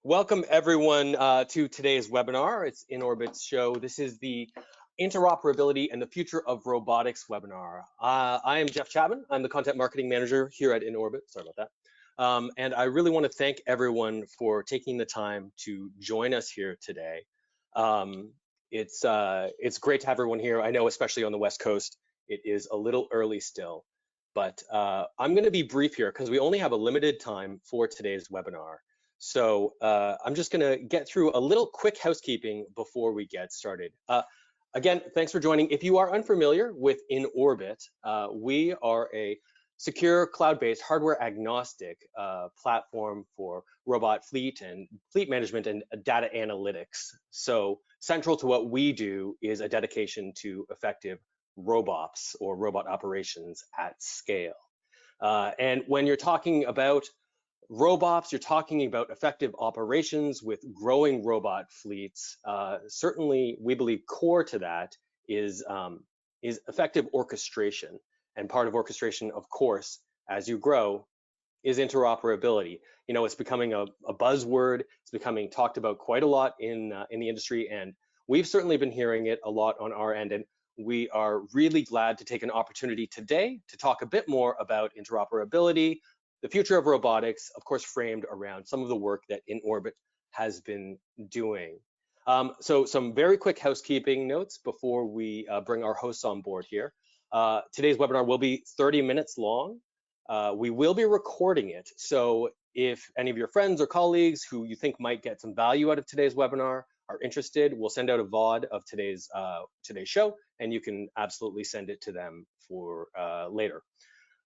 Welcome everyone to today's webinar. It's InOrbit's show. This is the Interoperability and the Future of Robotics webinar. I am Jeff Chapman. I'm the Content Marketing Manager here at InOrbit. Sorry about that. And I really want to thank everyone for taking the time to join us here today. It's great to have everyone here. I know, especially on the West Coast, it is a little early still, but I'm going to be brief here because we only have a limited time for today's webinar. So I'm just going to get through a little quick housekeeping before we get started. Again, thanks for joining. If you are unfamiliar with InOrbit, we are a secure, cloud-based, hardware-agnostic platform for robot fleet and fleet management and data analytics. So central to what we do is a dedication to effective robots or robot operations at scale. And when you're talking about robots, you're talking about effective operations with growing robot fleets. Certainly, we believe core to that is effective orchestration. And part of orchestration, of course, as you grow, is interoperability. You know, it's becoming a buzzword. It's becoming talked about quite a lot in the industry, and we've certainly been hearing it a lot on our end. And we are really glad to take an opportunity today to talk a bit more about interoperability, the future of robotics, of course, framed around some of the work that InOrbit has been doing. So some very quick housekeeping notes before we bring our hosts on board here. Today's webinar will be 30 minutes long. We will be recording it. So if any of your friends or colleagues who you think might get some value out of today's webinar are interested, we'll send out a VOD of today's show, and you can absolutely send it to them for later.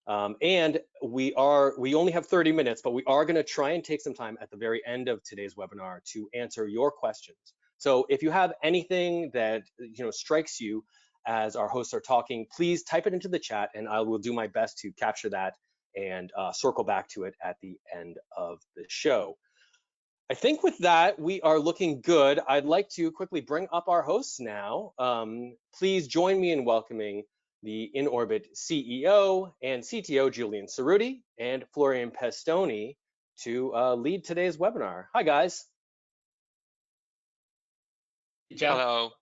And we only have 30 minutes, but we are going to try and take some time at the very end of today's webinar to answer your questions. So if you have anything that strikes you as our hosts are talking, please type it into the chat, and I will do my best to capture that and circle back to it at the end of the show. I think with that, we are looking good. I'd like to quickly bring up our hosts now. Please join me in welcoming the InOrbit CEO and CTO, Julian Cerruti, and Florian Pestoni to lead today's webinar. Hi, guys. Hello.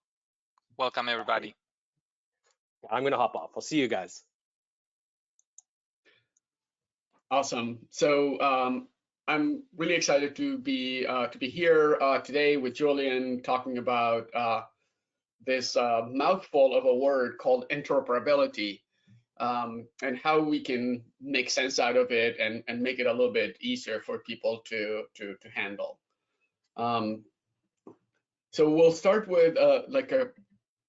Welcome, everybody. I'm going to hop off. I'll see you guys. Awesome. So I'm really excited to be here today with Julian talking about this mouthful of a word called interoperability, and how we can make sense out of it and make it a little bit easier for people to handle. So we'll start with like a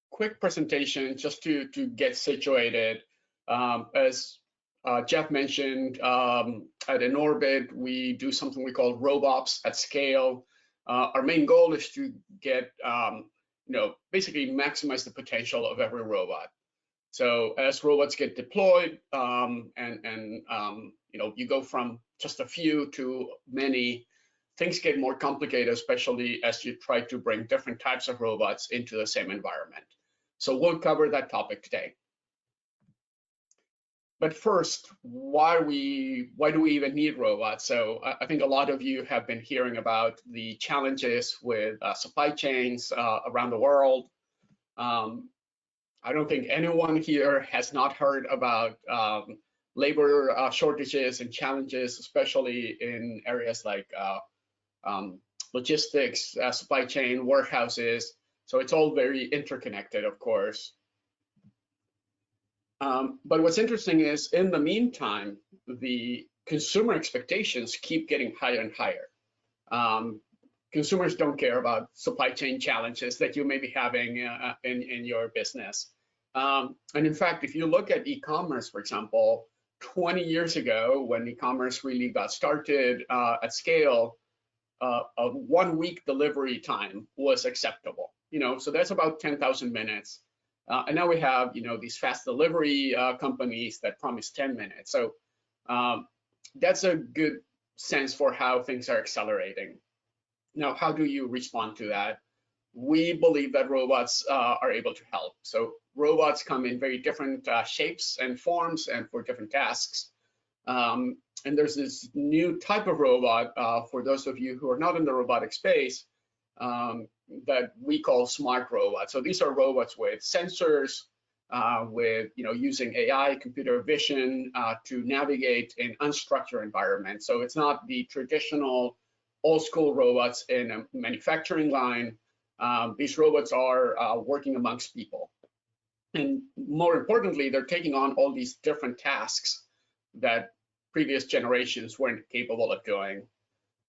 quick presentation just to get situated. As Jeff mentioned, at InOrbit, we do something we call robots at scale. Our main goal is to get basically maximize the potential of every robot. So as robots get deployed, you go from just a few to many, things get more complicated, especially as you try to bring different types of robots into the same environment. So we'll cover that topic today. But first, why do we even need robots? So I think a lot of you have been hearing about the challenges with supply chains around the world. I don't think anyone here has not heard about labor shortages and challenges, especially in areas like logistics, supply chain, warehouses. So it's all very interconnected, of course. But what's interesting is, in the meantime, the consumer expectations keep getting higher and higher. Consumers don't care about supply chain challenges that you may be having in your business. And in fact, if you look at e-commerce, for example, 20 years ago, when e-commerce really got started at scale, a 1-week delivery time was acceptable. So that's about 10,000 minutes. And now we have, these fast delivery companies that promise 10 minutes. So that's a good sense for how things are accelerating. Now, how do you respond to that? We believe that robots are able to help. So robots come in very different shapes and forms and for different tasks. And there's this new type of robot, for those of you who are not in the robotic space, that we call smart robots. So these are robots with sensors, with using AI, computer vision to navigate in unstructured environments. So it's not the traditional old school robots in a manufacturing line. These robots are working amongst people. And more importantly, they're taking on all these different tasks that previous generations weren't capable of doing.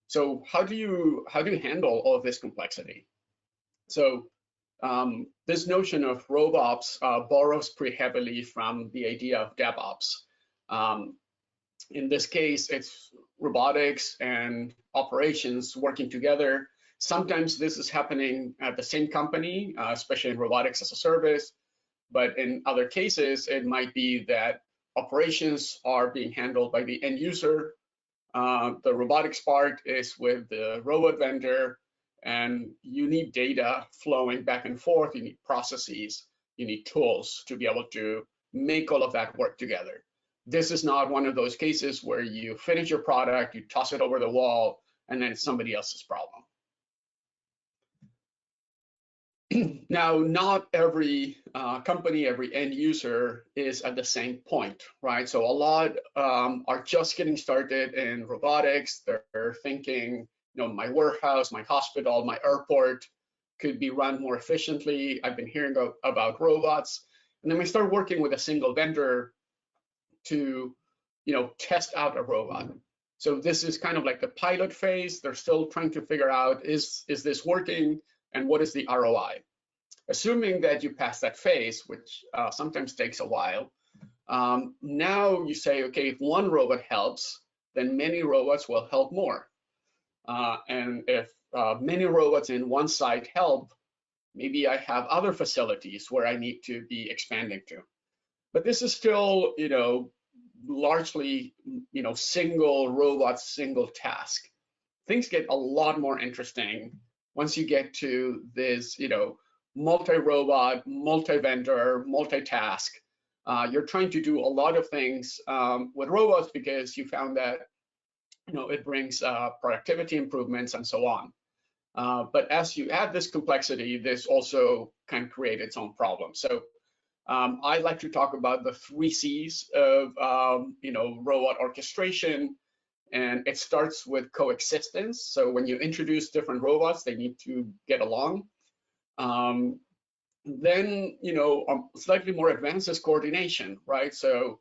So how do you handle all of this complexity? So this notion of RovOps borrows pretty heavily from the idea of DevOps. In this case, it's robotics and operations working together. Sometimes this is happening at the same company, especially in robotics as a service. But in other cases, it might be that operations are being handled by the end user. The robotics part is with the robot vendor, and you need data flowing back and forth. You need processes, you need tools to be able to make all of that work together. This is not one of those cases where you finish your product, you toss it over the wall, and then it's somebody else's problem. Now, not every company, every end user is at the same point, right? So a lot are just getting started in robotics. They're thinking, my warehouse, my hospital, my airport could be run more efficiently. I've been hearing about robots. And then we start working with a single vendor to, test out a robot. So this is kind of like the pilot phase. They're still trying to figure out, is this working? And what is the ROI? Assuming that you pass that phase, which sometimes takes a while, now you say, okay, if one robot helps, then many robots will help more. And if many robots in one site help, maybe I have other facilities where I need to be expanding to. But this is still, largely, single robot, single task. Things get a lot more interesting once you get to this, multi-robot, multi-vendor, multi-task. You're trying to do a lot of things with robots because you found that, it brings productivity improvements and so on. But as you add this complexity, this also can create its own problems. So I like to talk about the 3 C's of, robot orchestration. And it starts with coexistence. So when you introduce different robots, they need to get along. Then, slightly more advanced is coordination, right? So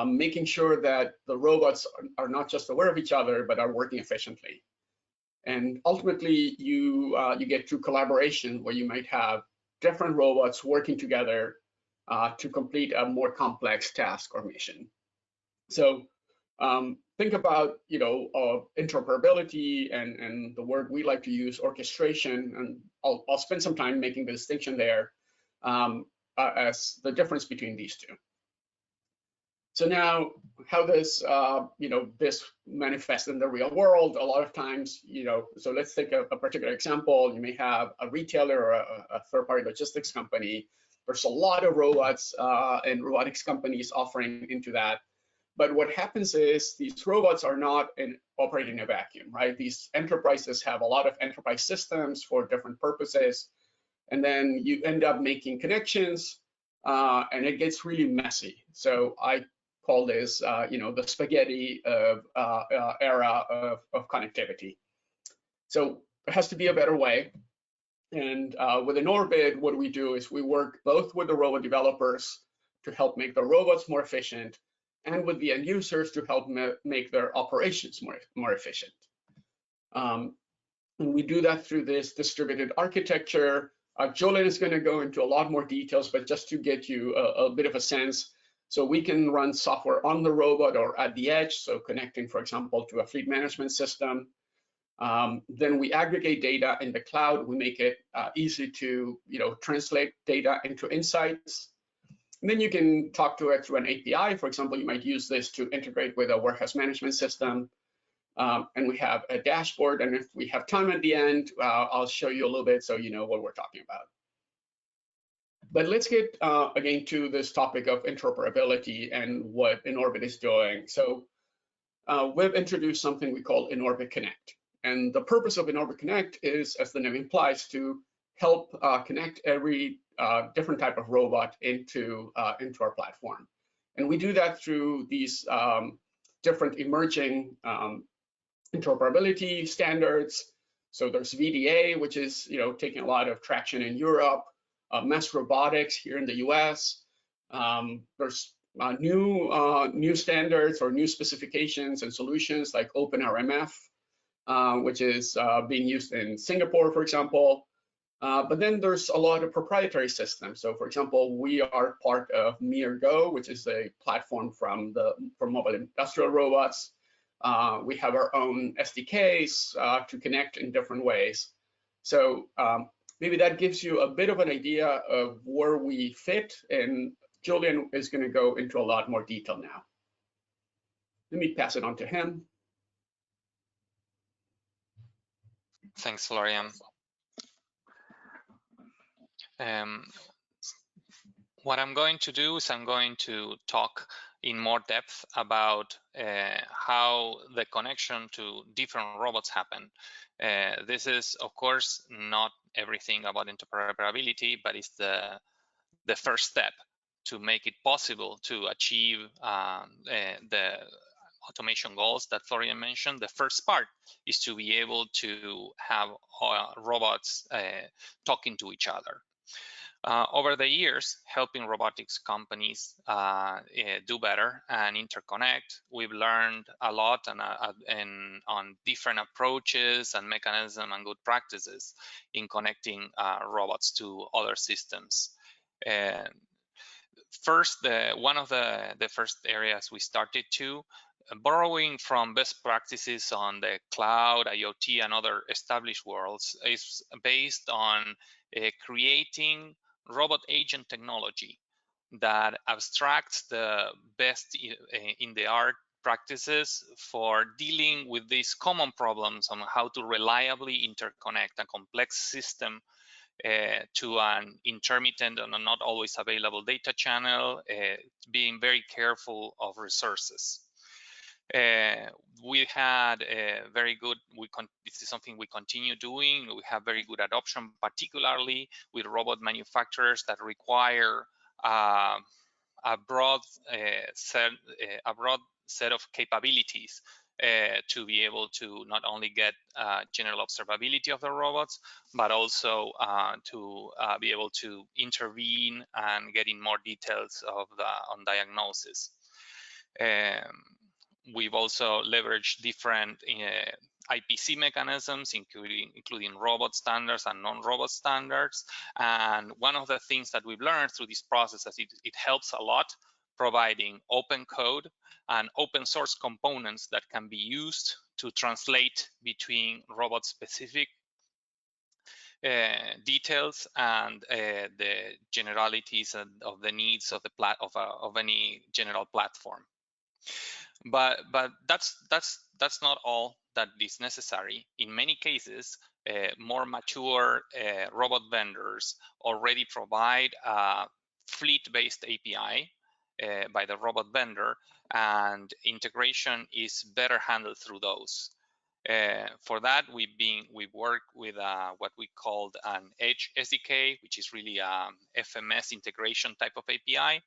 making sure that the robots are not just aware of each other, but are working efficiently. And ultimately, you get to collaboration where you might have different robots working together to complete a more complex task or mission. So think about, interoperability and the word we like to use, orchestration, and I'll spend some time making the distinction there as the difference between these two. So now, how does this manifest in the real world? A lot of times, so let's take a particular example. You may have a retailer or a third-party logistics company. There's a lot of robots and robotics companies offering into that. But what happens is these robots are not operating in a vacuum, right? These enterprises have a lot of enterprise systems for different purposes. And then you end up making connections and it gets really messy. So I call this, the spaghetti of, era of connectivity. So there has to be a better way. And with InOrbit, what we do is we work both with the robot developers to help make the robots more efficient, and with the end users to help make their operations more efficient. And we do that through this distributed architecture. Jolene is going to go into a lot more details, but just to get you a bit of a sense, so we can run software on the robot or at the edge, so connecting, for example, to a fleet management system. Then we aggregate data in the cloud. We make it easy to translate data into insights. And then you can talk to it through an API. For example, you might use this to integrate with a warehouse management system. And we have a dashboard. And if we have time at the end, I'll show you a little bit so you know what we're talking about. But let's get again to this topic of interoperability and what InOrbit is doing. So we've introduced something we call InOrbit Connect. And the purpose of InOrbit Connect is, as the name implies, to help connect every different type of robot into our platform. And we do that through these different emerging interoperability standards. So there's VDA, which is taking a lot of traction in Europe, Mass Robotics here in the US. There's new standards or new specifications and solutions like open-rmf, which is being used in Singapore, for example. But then there's a lot of proprietary systems. So for example, we are part of MiRGo, which is a platform for mobile industrial robots. We have our own SDKs to connect in different ways. So maybe that gives you a bit of an idea of where we fit, and Julian is going to go into a lot more detail now. Let me pass it on to him. Thanks, Florian. What I'm going to do is I'm going to talk in more depth about how the connection to different robots happen. This is, of course, not everything about interoperability, but it's the first step to make it possible to achieve the automation goals that Florian mentioned. The first part is to be able to have robots talking to each other. Over the years, helping robotics companies do better and interconnect, we've learned a lot on different approaches and mechanisms and good practices in connecting robots to other systems. First, one of the first areas we started to borrowing from best practices on the cloud, IoT, and other established worlds is based on creating robot agent technology that abstracts the best in the art practices for dealing with these common problems on how to reliably interconnect a complex system to an intermittent and not always available data channel, being very careful of resources. We had a very good, this is something we continue doing. We have very good adoption, particularly with robot manufacturers that require a broad set of capabilities to be able to not only get general observability of the robots, but also to be able to intervene and get in more details on diagnosis. We've also leveraged different IPC mechanisms, including robot standards and non-robot standards. And one of the things that we've learned through this process is it helps a lot providing open code and open source components that can be used to translate between robot-specific details and the generalities of the needs of any general platform. But that's not all that is necessary. In many cases, more mature robot vendors already provide a fleet-based API by the robot vendor, and integration is better handled through those. For that, we've worked with what we called an Edge SDK, which is really a FMS integration type of API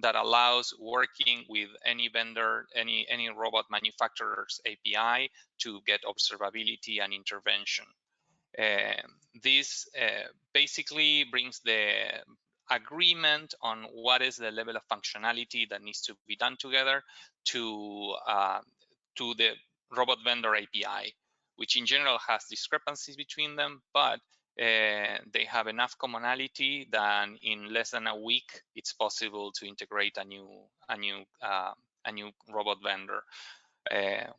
that allows working with any vendor, any robot manufacturer's API to get observability and intervention. This basically brings the agreement on what is the level of functionality that needs to be done together to the robot vendor API, which in general has discrepancies between them, but they have enough commonality that in less than a week it's possible to integrate a new robot vendor.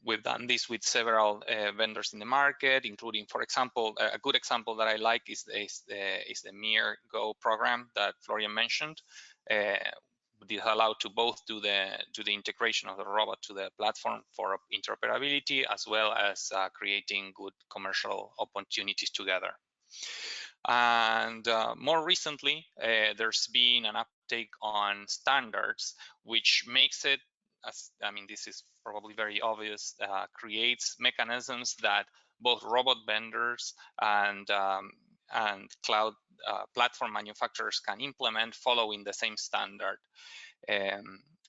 We've done this with several vendors in the market, including, for example, a good example that I like is the MiRGo program that Florian mentioned. This allowed to both do the integration of the robot to the platform for interoperability, as well as creating good commercial opportunities together. And more recently, there's been an uptake on standards, which makes it this is probably very obvious, creates mechanisms that both robot vendors and cloud platform manufacturers can implement following the same standard.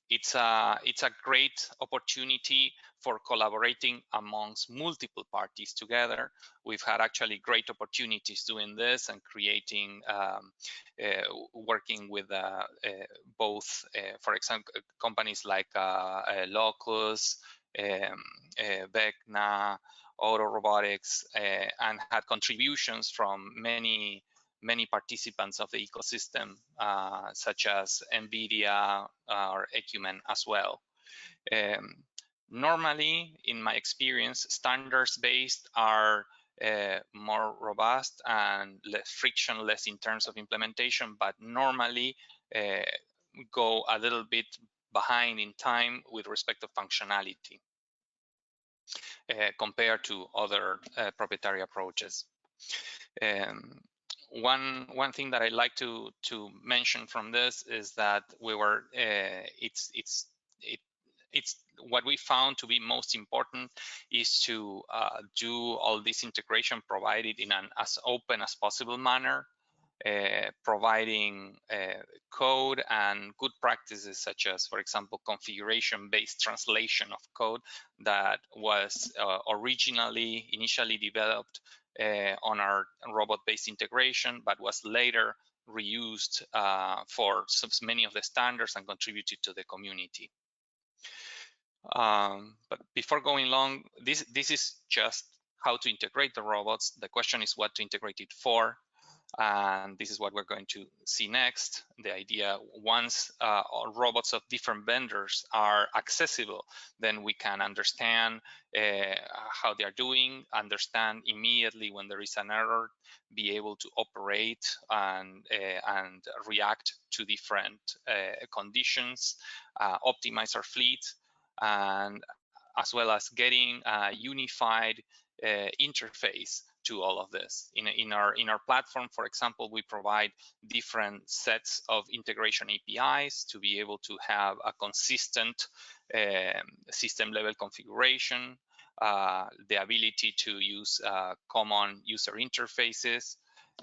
It's a great opportunity for collaborating amongst multiple parties together. We've had actually great opportunities doing this and creating, working with both, for example, companies like Locus, Vecna, Robotics, and had contributions from many participants of the ecosystem, such as NVIDIA or Ecumen as well. Normally, in my experience, standards-based are more robust and less frictionless in terms of implementation, but normally go a little bit behind in time with respect to functionality compared to other proprietary approaches. One thing that I like to mention from this is that we were it's what we found to be most important is to do all this integration provided in an as open as possible manner, providing code and good practices such as, for example, configuration-based translation of code that was initially developed on our robot-based integration, but was later reused for many of the standards and contributed to the community. But before going long, this is just how to integrate the robots. The question is what to integrate it for. And this is what we're going to see next. The idea, once robots of different vendors are accessible, then we can understand how they are doing, understand immediately when there is an error, be able to operate and react to different conditions, optimize our fleet, and as well as getting a unified interface to all of this. In our platform, for example, we provide different sets of integration APIs to be able to have a consistent system level configuration, the ability to use common user interfaces,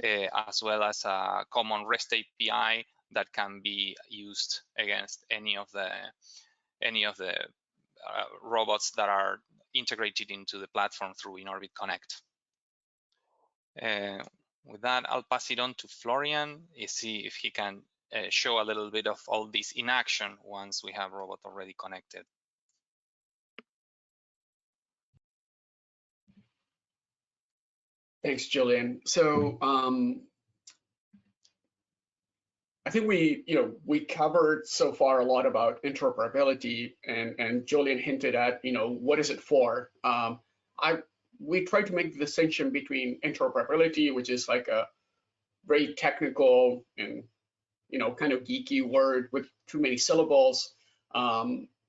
as well as a common REST API that can be used against any of the robots that are integrated into the platform through InOrbit Connect. With that, I'll pass it on to Florian and see if he can show a little bit of all this in action once we have robot already connected. Thanks, Julian. So I think we covered so far a lot about interoperability, and Julian hinted at what is it for. We try to make the distinction between interoperability, which is like a very technical and kind of geeky word with too many syllables.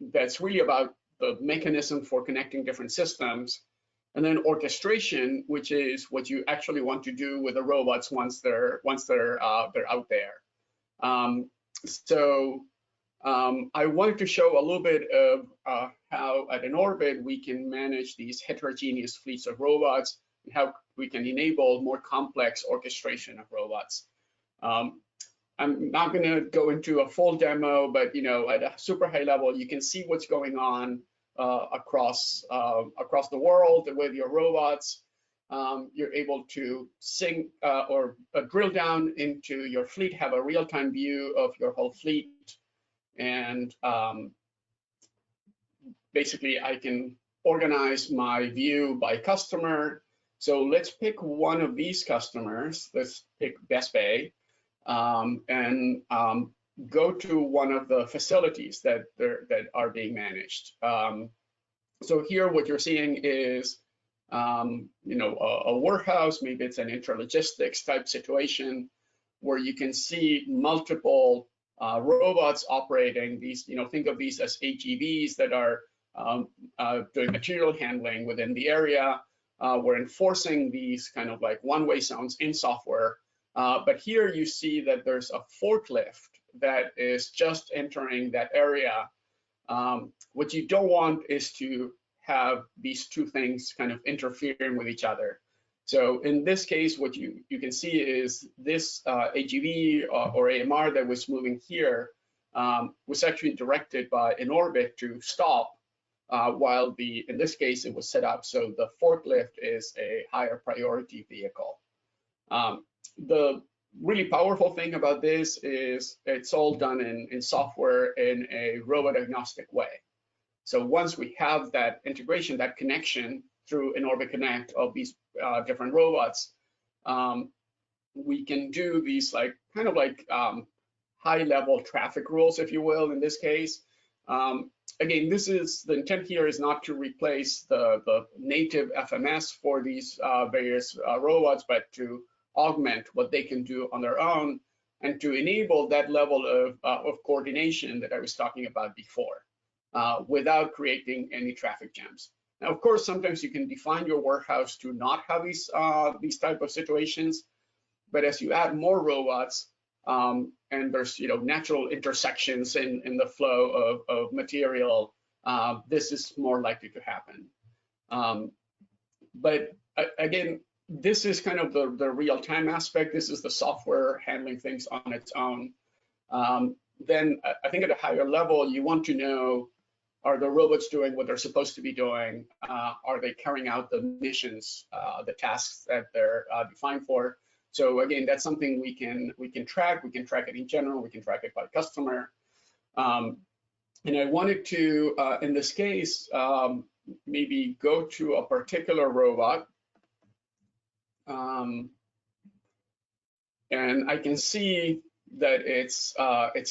That's really about the mechanism for connecting different systems, and then orchestration, which is what you actually want to do with the robots once they're out there. I wanted to show a little bit of how at InOrbit we can manage these heterogeneous fleets of robots and how we can enable more complex orchestration of robots. I'm not going to go into a full demo, but at a super high level, you can see what's going on across the world with your robots. You're able to sync or drill down into your fleet, have a real-time view of your whole fleet, and basically I can organize my view by customer. So let's pick one of these customers. Let's pick Best Bay, and go to one of the facilities that are being managed. So here what you're seeing is a warehouse, maybe it's an intralogistics type situation where you can see multiple robots operating. These, think of these as AGVs that are doing material handling within the area. We're enforcing these kind of like one-way zones in software. But here you see that there's a forklift that is just entering that area. What you don't want is to have these two things kind of interfering with each other. So in this case, what you can see is this AGV or AMR that was moving here was actually directed by InOrbit to stop, while in this case, it was set up so the forklift is a higher priority vehicle. The really powerful thing about this is it's all done in software in a robot agnostic way. So once we have that integration, that connection through InOrbit Connect of these different robots, we can do these kind of high-level traffic rules, if you will, in this case. Again, the intent here is not to replace the native FMS for these various robots, but to augment what they can do on their own and to enable that level of coordination that I was talking about before, without creating any traffic jams. Now, of course, sometimes you can define your warehouse to not have these type of situations, but as you add more robots, and there's natural intersections in the flow of material, this is more likely to happen. But again, this is kind of the real-time aspect. This is the software handling things on its own. Then I think at a higher level, you want to know, are the robots doing what they're supposed to be doing? Are they carrying out the missions, the tasks that they're defined for? So again, that's something we can track. We can track it in general. We can track it by customer. And I wanted to, in this case, maybe go to a particular robot. And I can see that it's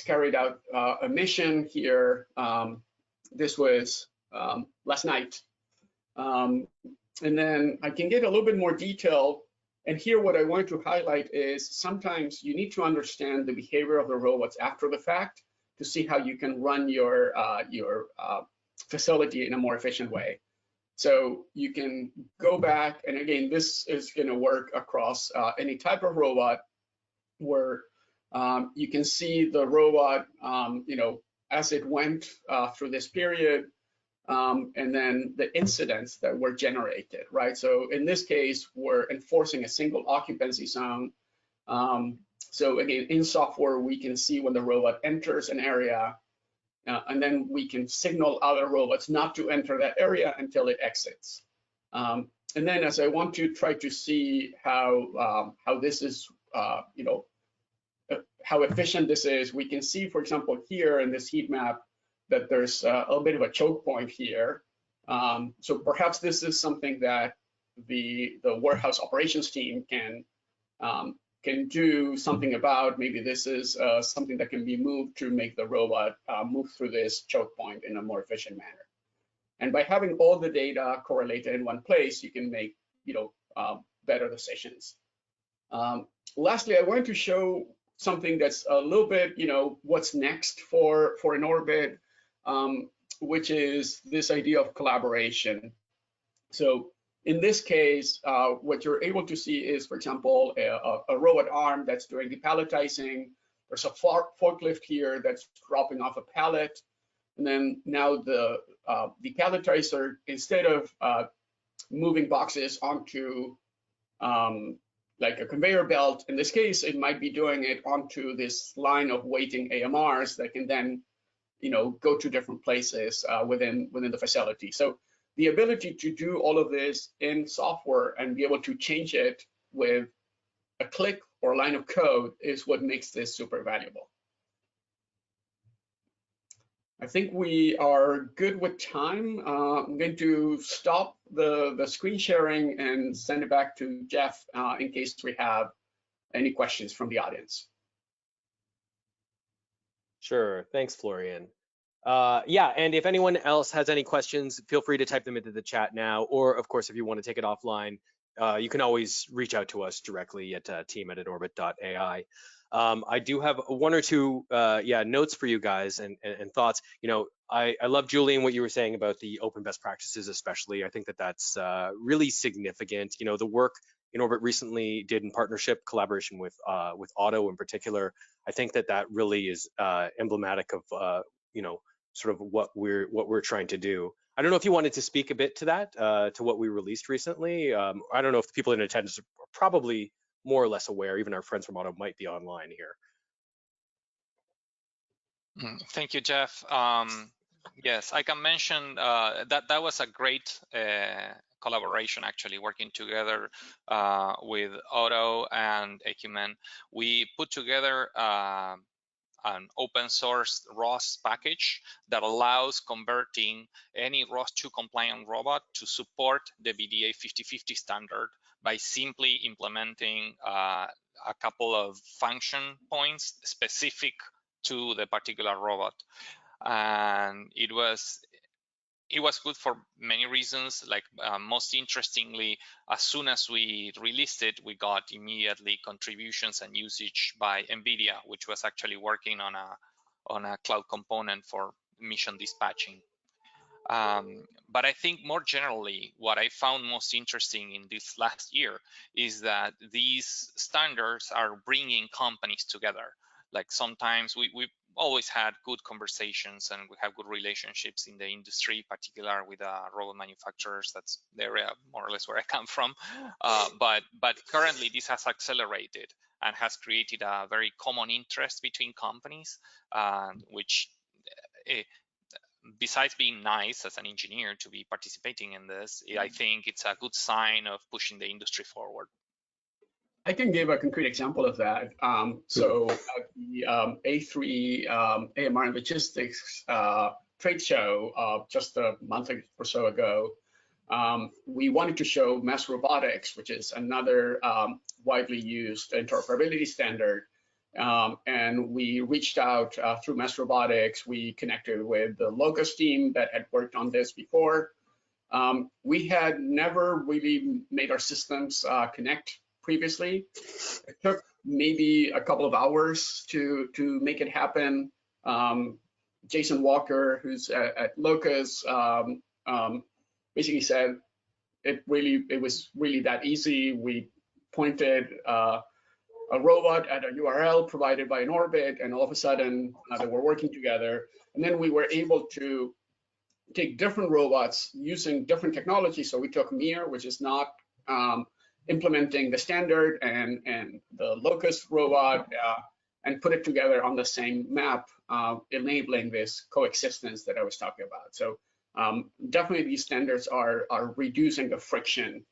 carried out a mission here. This was last night. And then I can get a little bit more detail. And here, what I wanted to highlight is sometimes you need to understand the behavior of the robots after the fact to see how you can run your facility in a more efficient way. So you can go back, and again, this is going to work across any type of robot, where you can see the robot, as it went through this period, and then the incidents that were generated, right? So in this case, we're enforcing a single occupancy zone. So again, in software, we can see when the robot enters an area, and then we can signal other robots not to enter that area until it exits. And then as I want to try to see how this is, how efficient this is, we can see, for example, here in this heat map, that there's a bit of a choke point here. So perhaps this is something that the warehouse operations team can do something about. Maybe this is something that can be moved to make the robot move through this choke point in a more efficient manner. And by having all the data correlated in one place, you can make better decisions. Lastly, I wanted to show something that's a little bit, what's next for InOrbit, which is this idea of collaboration. So in this case, what you're able to see is, for example, a robot arm that's doing depalletizing. There's a forklift here that's dropping off a pallet. And then now the depalletizer, instead of moving boxes onto like a conveyor belt, in this case, it might be doing it onto this line of waiting AMRs that can then go to different places within the facility. So the ability to do all of this in software and be able to change it with a click or a line of code is what makes this super valuable. I think we are good with time. I'm going to stop the screen sharing and send it back to Jeff in case we have any questions from the audience. Sure, thanks, Florian. Yeah, and if anyone else has any questions, feel free to type them into the chat now, or of course, if you want to take it offline, you can always reach out to us directly at team@inorbit.ai. I do have one or two notes for you guys and thoughts. I love, Julian, what you were saying about the open best practices, especially. I think that that's really significant. The work InOrbit recently did in collaboration with Otto in particular. I think that really is emblematic of sort of what we're trying to do. I don't know if you wanted to speak a bit to that, to what we released recently. I don't know if the people in attendance are probably more or less aware. Even our friends from Auto might be online here. Thank you, Jeff. Yes, I can mention that was a great collaboration, actually, working together with Auto and Ecumen. We put together an open source ROS package that allows converting any ROS 2 compliant robot to support the BDA 5050 standard by simply implementing a couple of function points specific to the particular robot. And it was good for many reasons. Like most interestingly, as soon as we released it, we got immediately contributions and usage by NVIDIA, which was actually working on a cloud component for mission dispatching. But I think more generally, what I found most interesting in this last year is that these standards are bringing companies together. Like sometimes we've always had good conversations and we have good relationships in the industry, particularly with robot manufacturers. That's the area more or less where I come from. But currently this has accelerated and has created a very common interest between companies, which besides being nice as an engineer to be participating in this, I think it's a good sign of pushing the industry forward. I can give a concrete example of that. So at the A3 AMR and Logistics trade show just a month or so ago, we wanted to show Mass Robotics, which is another widely used interoperability standard. And we reached out through Mass Robotics. We connected with the Locus team that had worked on this before. We had never really made our systems connect previously. It took maybe a couple of hours to make it happen. Jason Walker, who's at Locus, basically said it was really that easy. We pointed a robot at a URL provided by InOrbit, and all of a sudden they were working together. And then we were able to take different robots using different technology. So we took Mir, which is not implementing the standard, and the Locus robot, and put it together on the same map, enabling this coexistence that I was talking about. So definitely these standards are reducing the friction.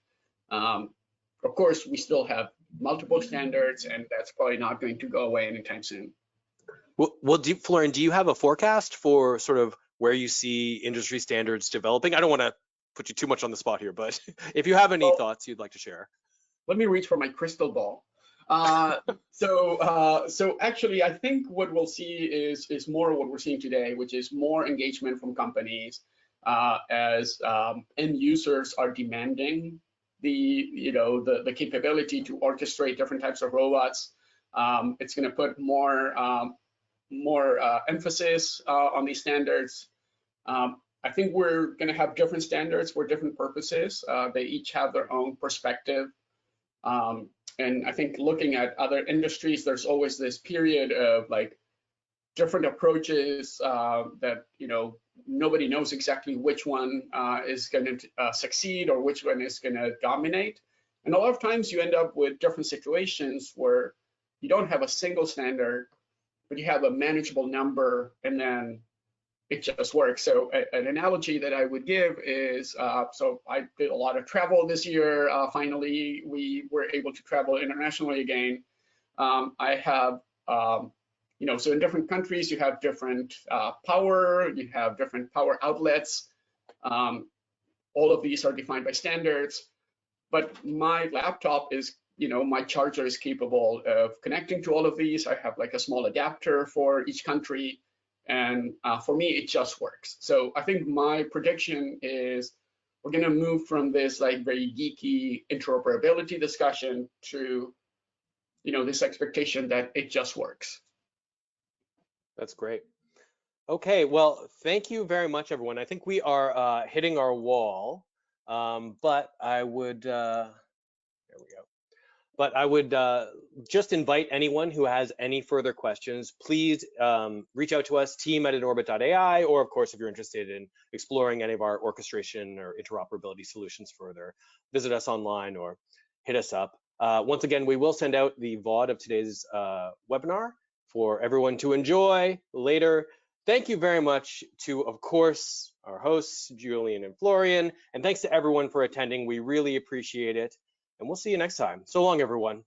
Of course, we still have multiple standards, and that's probably not going to go away anytime soon. Well, Florian, do you have a forecast for sort of where you see industry standards developing? I don't want to put you too much on the spot here, but if you have any thoughts you'd like to share. Let me reach for my crystal ball. So actually, I think what we'll see is more what we're seeing today, which is more engagement from companies as end users are demanding the capability to orchestrate different types of robots. It's going to put more emphasis on these standards. I think we're going to have different standards for different purposes. They each have their own perspective. And I think looking at other industries, there's always this period of like different approaches that nobody knows exactly which one is going to succeed or which one is going to dominate. And a lot of times you end up with different situations where you don't have a single standard, but you have a manageable number, and then it just works. So an analogy that I would give is, so I did a lot of travel this year. Finally, we were able to travel internationally again. I have, so in different countries, you have different power, you have different power outlets. All of these are defined by standards. But my laptop is, my charger is capable of connecting to all of these. I have like a small adapter for each country. And for me, it just works. So I think my prediction is we're going to move from this like very geeky interoperability discussion to, this expectation that it just works. That's great. Okay, well, thank you very much, everyone. I think we are hitting our wall, but I would, there we go. But I would just invite anyone who has any further questions, please reach out to us, team@inorbit.ai, or of course, if you're interested in exploring any of our orchestration or interoperability solutions further, visit us online or hit us up. Once again, we will send out the VOD of today's webinar for everyone to enjoy later. Thank you very much to, of course, our hosts, Julian and Florian, and thanks to everyone for attending. We really appreciate it. And we'll see you next time. So long, everyone.